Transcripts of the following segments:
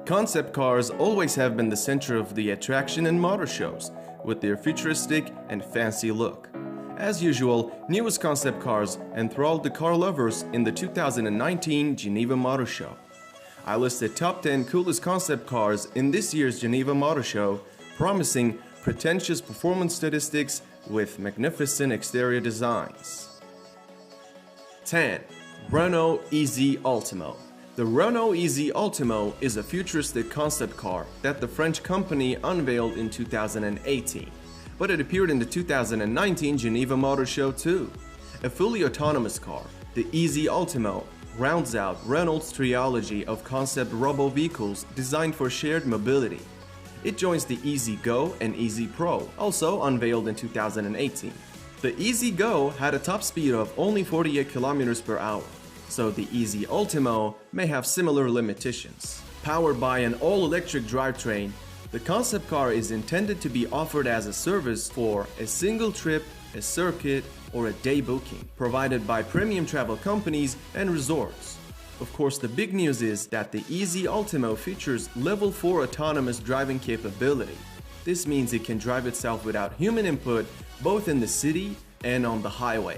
Concept cars always have been the center of the attraction in motor shows, with their futuristic and fancy look. As usual, newest concept cars enthralled the car lovers in the 2019 Geneva Motor Show. I listed top 10 coolest concept cars in this year's Geneva Motor Show, promising pretentious performance statistics with magnificent exterior designs. 10. Renault EZ Ultimo. The Renault EZ Ultimo is a futuristic concept car that the French company unveiled in 2018, but it appeared in the 2019 Geneva Motor Show too. A fully autonomous car, the EZ Ultimo rounds out Renault's trilogy of concept robo-vehicles designed for shared mobility. It joins the EZ Go and EZ Pro, also unveiled in 2018. The EZ Go had a top speed of only 48 km per hour. So the EZ Ultimo may have similar limitations. Powered by an all-electric drivetrain, the concept car is intended to be offered as a service for a single trip, a circuit, or a day booking, provided by premium travel companies and resorts. Of course, the big news is that the EZ Ultimo features level 4 autonomous driving capability. This means it can drive itself without human input both in the city and on the highway.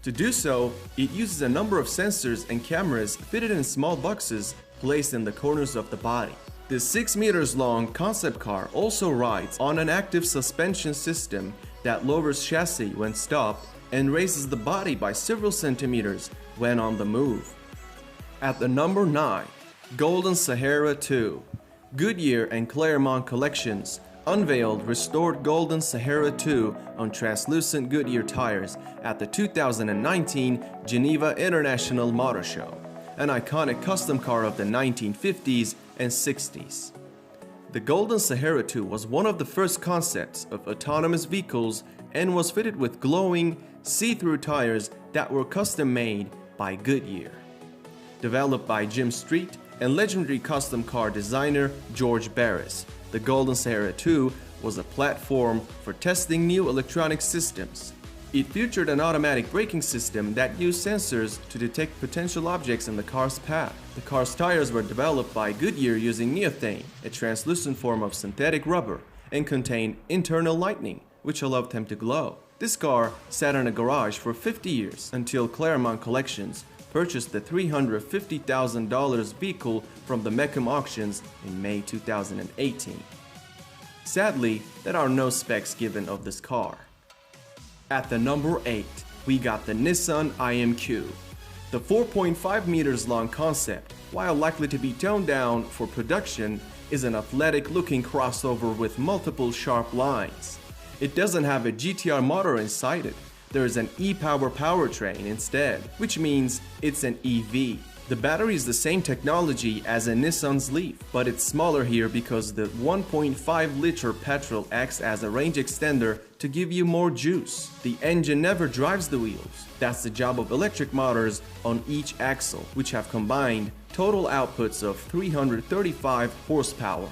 To do so, it uses a number of sensors and cameras fitted in small boxes placed in the corners of the body. This 6 meters long concept car also rides on an active suspension system that lowers chassis when stopped and raises the body by several centimeters when on the move. At the number 9, Golden Sahara 2. Goodyear and Claremont collections unveiled restored Golden Sahara 2 on translucent Goodyear tires at the 2019 Geneva International Motor Show, an iconic custom car of the 1950s and 60s. The Golden Sahara 2 was one of the first concepts of autonomous vehicles and was fitted with glowing, see-through tires that were custom-made by Goodyear. Developed by Jim Street and legendary custom car designer George Barris, the Golden Sahara 2 was a platform for testing new electronic systems. It featured an automatic braking system that used sensors to detect potential objects in the car's path. The car's tires were developed by Goodyear using neothane, a translucent form of synthetic rubber, and contained internal lighting, which allowed them to glow. This car sat in a garage for 50 years until Claremont Collections purchased the $350,000 vehicle from the Mecum auctions in May 2018. Sadly, there are no specs given of this car. At the number 8, we got the Nissan IMQ. The 4.5 meters long concept, while likely to be toned down for production, is an athletic-looking crossover with multiple sharp lines. It doesn't have a GTR motor inside it. There is an e-Power powertrain instead, which means it's an EV. The battery is the same technology as a Nissan's Leaf, but it's smaller here because the 1.5-liter petrol acts as a range extender to give you more juice. The engine never drives the wheels. That's the job of electric motors on each axle, which have combined total outputs of 335 horsepower.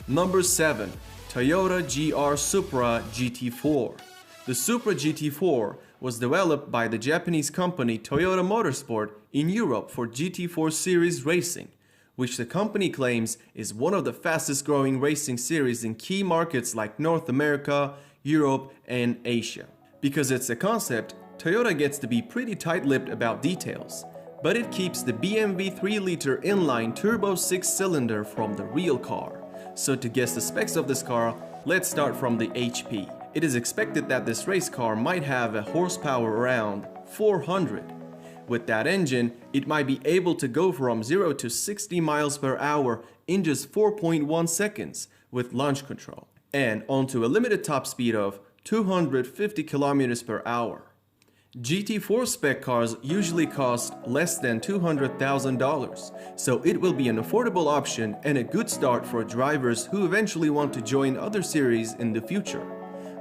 Number 7. Toyota GR Supra GT4. The Supra GT4 was developed by the Japanese company Toyota Motorsport in Europe for GT4 series racing, which the company claims is one of the fastest growing racing series in key markets like North America, Europe, and Asia. Because it's a concept, Toyota gets to be pretty tight-lipped about details, but it keeps the BMW 3-liter inline turbo 6-cylinder from the real car. So to guess the specs of this car, let's start from the HP. It is expected that this race car might have a horsepower around 400. With that engine, it might be able to go from 0 to 60 miles per hour in just 4.1 seconds with launch control, and onto a limited top speed of 250 kilometers per hour. GT4 spec cars usually cost less than $200,000, so it will be an affordable option and a good start for drivers who eventually want to join other series in the future.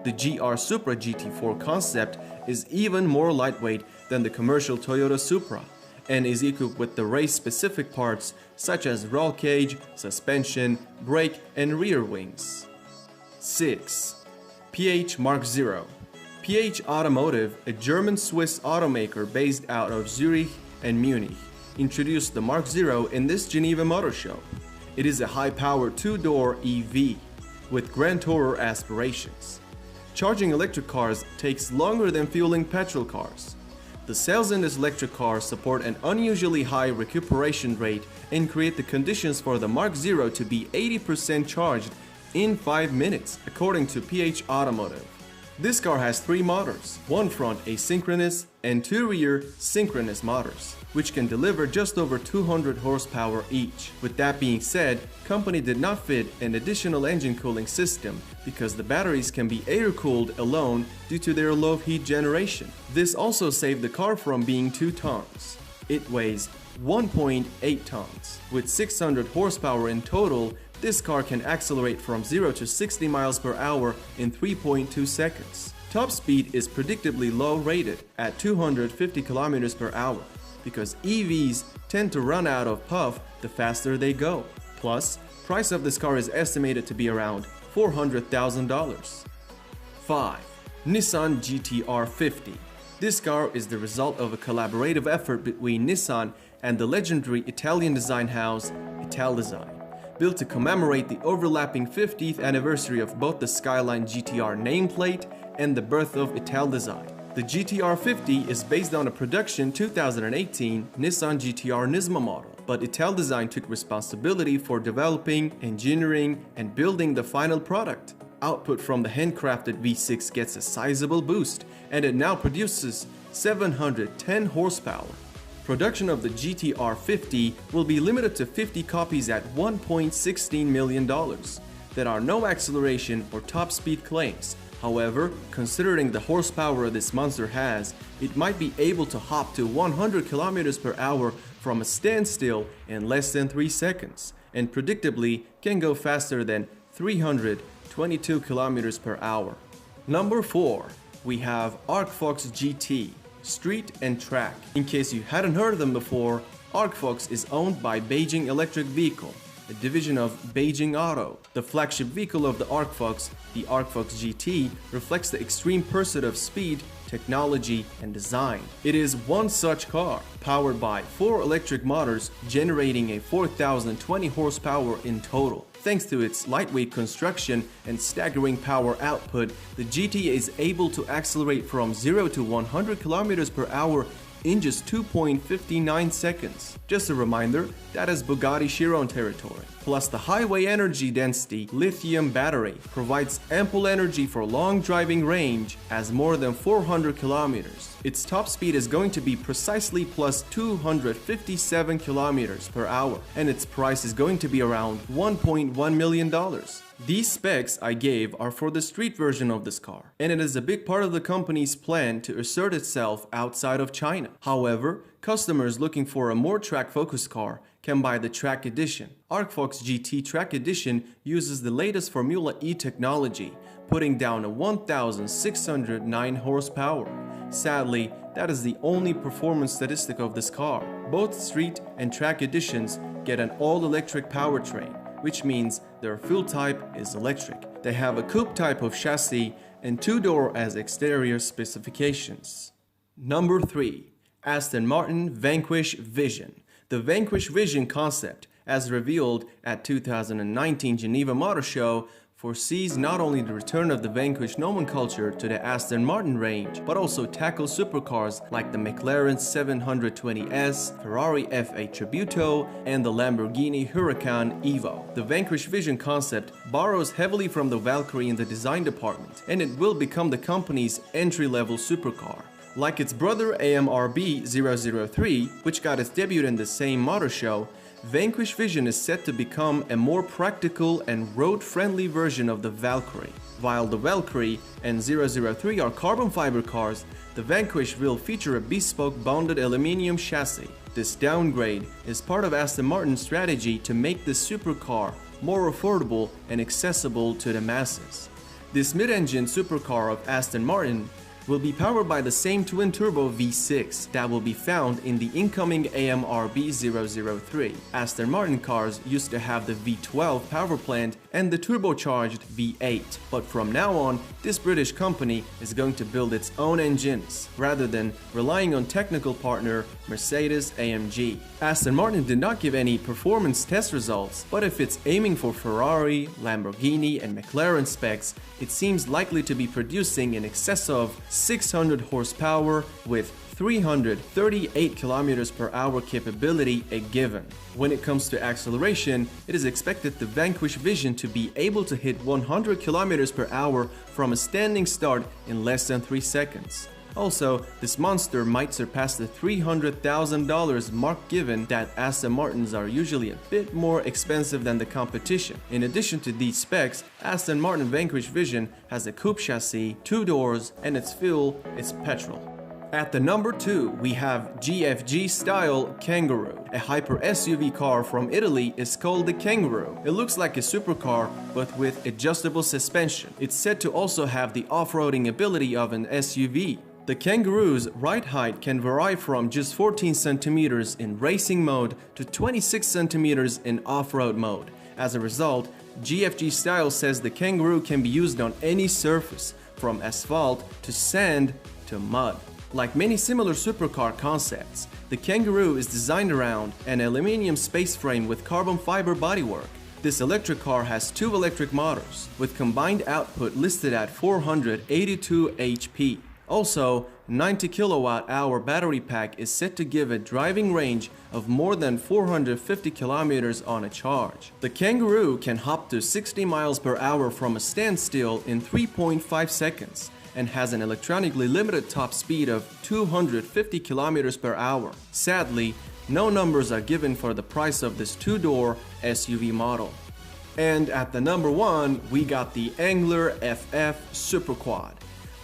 The GR Supra GT4 concept is even more lightweight than the commercial Toyota Supra and is equipped with the race-specific parts such as roll cage, suspension, brake, and rear wings. 6. Piëch Mark 0. Piëch Automotive, a German-Swiss automaker based out of Zurich and Munich, introduced the Mark 0 in this Geneva Motor Show. It is a high-powered two-door EV with Grand Tourer aspirations. Charging electric cars takes longer than fueling petrol cars. The cells in this electric car support an unusually high recuperation rate and create the conditions for the Mark 0 to be 80% charged in 5 minutes, according to Piëch Automotive. This car has 3 motors, one front asynchronous and 2 rear synchronous motors, which can deliver just over 200 horsepower each. With that being said, company did not fit an additional engine cooling system because the batteries can be air-cooled alone due to their low heat generation. This also saved the car from being 2 tons. It weighs 1.8 tons. With 600 horsepower in total, this car can accelerate from 0 to 60 miles per hour in 3.2 seconds. Top speed is predictably low rated at 250 kilometers per hour because EVs tend to run out of puff the faster they go. Plus, price of this car is estimated to be around $400,000. 5. Nissan GT-R 50. This car is the result of a collaborative effort between Nissan and the legendary Italian design house Italdesign, built to commemorate the overlapping 50th anniversary of both the Skyline GT-R nameplate and the birth of Italdesign. The GT-R 50 is based on a production 2018 Nissan GT-R Nismo model, but Italdesign took responsibility for developing, engineering, and building the final product. Output from the handcrafted V6 gets a sizable boost, and it now produces 710 horsepower. Production of the GT-R 50 will be limited to 50 copies at $1.16 million. There are no acceleration or top speed claims. However, considering the horsepower this monster has, it might be able to hop to 100 km per hour from a standstill in less than 3 seconds, and predictably can go faster than 322 km per hour. Number 4. We have Arcfox GT. Street and Track. In case you hadn't heard of them before, Arcfox is owned by Beijing Electric Vehicle, a division of Beijing Auto. The flagship vehicle of the Arcfox, the Arcfox GT, reflects the extreme pursuit of speed, technology, and design. It is one such car, powered by 4 electric motors generating a 4,020 horsepower in total. Thanks to its lightweight construction and staggering power output, the GT is able to accelerate from 0 to 100 km per hour in just 2.59 seconds. Just a reminder, that is Bugatti Chiron territory. Plus, the highway energy density lithium battery provides ample energy for long driving range as more than 400 kilometers. Its top speed is going to be precisely plus 257 kilometers per hour, and its price is going to be around $1.1 million. These specs I gave are for the street version of this car, and it is a big part of the company's plan to assert itself outside of China. However, customers looking for a more track-focused car can buy the Track Edition. Arcfox GT Track Edition uses the latest Formula E technology, putting down a 1,609 horsepower. Sadly, that is the only performance statistic of this car. Both Street and Track Editions get an all-electric powertrain, which means their fuel type is electric. They have a coupe type of chassis and 2-door as exterior specifications. Number 3. Aston Martin Vanquish Vision. The Vanquish Vision concept, as revealed at 2019 Geneva Motor Show, foresees not only the return of the Vanquish nomenclature to the Aston Martin range, but also tackle supercars like the McLaren 720S, Ferrari F8 Tributo, and the Lamborghini Huracan Evo. The Vanquish Vision concept borrows heavily from the Valkyrie in the design department, and it will become the company's entry-level supercar. Like its brother AMRB 003, which got its debut in the same motor show, Vanquish Vision is set to become a more practical and road-friendly version of the Valkyrie. While the Valkyrie and 003 are carbon fiber cars, the Vanquish will feature a bespoke bonded aluminum chassis. This downgrade is part of Aston Martin's strategy to make this supercar more affordable and accessible to the masses. This mid-engine supercar of Aston Martin will be powered by the same twin-turbo V6 that will be found in the incoming AMRB 003. Aston Martin cars used to have the V12 power plant and the turbocharged V8, but from now on, this British company is going to build its own engines, rather than relying on technical partner Mercedes-AMG. Aston Martin did not give any performance test results, but if it's aiming for Ferrari, Lamborghini and McLaren specs, it seems likely to be producing in excess of 600 horsepower with 338 km per hour capability a given. When it comes to acceleration, it is expected the Vanquish Vision to be able to hit 100 km per hour from a standing start in less than 3 seconds. Also, this monster might surpass the $300,000 mark, given that Aston Martins are usually a bit more expensive than the competition. In addition to these specs, Aston Martin Vanquish Vision has a coupe chassis, 2 doors, and its fuel is petrol. At the number 2, we have GFG style Kangaroo. A hyper SUV car from Italy is called the Kangaroo. It looks like a supercar but with adjustable suspension. It's said to also have the off-roading ability of an SUV. The Kangaroo's ride height can vary from just 14 centimeters in racing mode to 26 centimeters in off-road mode. As a result, GFG Style says the Kangaroo can be used on any surface, from asphalt to sand to mud. Like many similar supercar concepts, the Kangaroo is designed around an aluminium space frame with carbon fiber bodywork. This electric car has 2 electric motors, with combined output listed at 482 HP. Also, 90 kWh battery pack is set to give a driving range of more than 450 kilometers on a charge. The Kangaroo can hop to 60 miles per hour from a standstill in 3.5 seconds and has an electronically limited top speed of 250 kilometers per hour. Sadly, no numbers are given for the price of this 2-door SUV model. And at the number 1, we got the Engler FF Super Quad.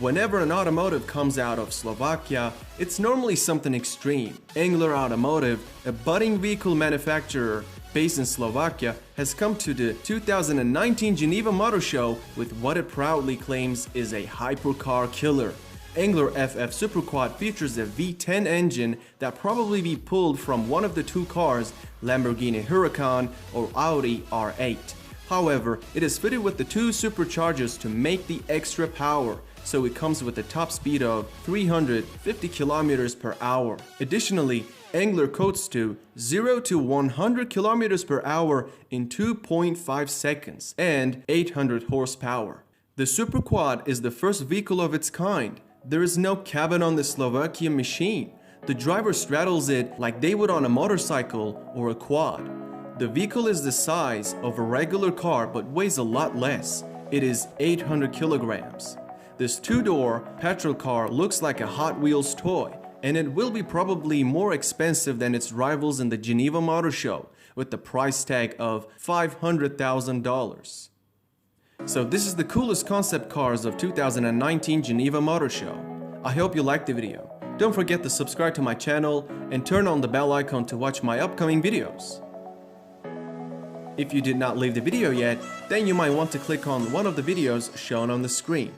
Whenever an automotive comes out of Slovakia, it's normally something extreme. Engler Automotive, a budding vehicle manufacturer based in Slovakia, has come to the 2019 Geneva Motor Show with what it proudly claims is a hypercar killer. Engler FF Super Quad features a V10 engine that probably be pulled from one of the 2 cars, Lamborghini Huracan or Audi R8. However, it is fitted with the 2 superchargers to make the extra power, so it comes with a top speed of 350 km per hour. Additionally, Engler coats to 0 to 100 km per hour in 2.5 seconds and 800 horsepower. The Super Quad is the first vehicle of its kind. There is no cabin on the Slovakian machine. The driver straddles it like they would on a motorcycle or a quad. The vehicle is the size of a regular car but weighs a lot less. It is 800 kilograms. This 2-door petrol car looks like a Hot Wheels toy, and it will be probably more expensive than its rivals in the Geneva Motor Show, with the price tag of $500,000. So this is the coolest concept cars of 2019 Geneva Motor Show. I hope you liked the video. Don't forget to subscribe to my channel and turn on the bell icon to watch my upcoming videos. If you did not leave the video yet, then you might want to click on one of the videos shown on the screen.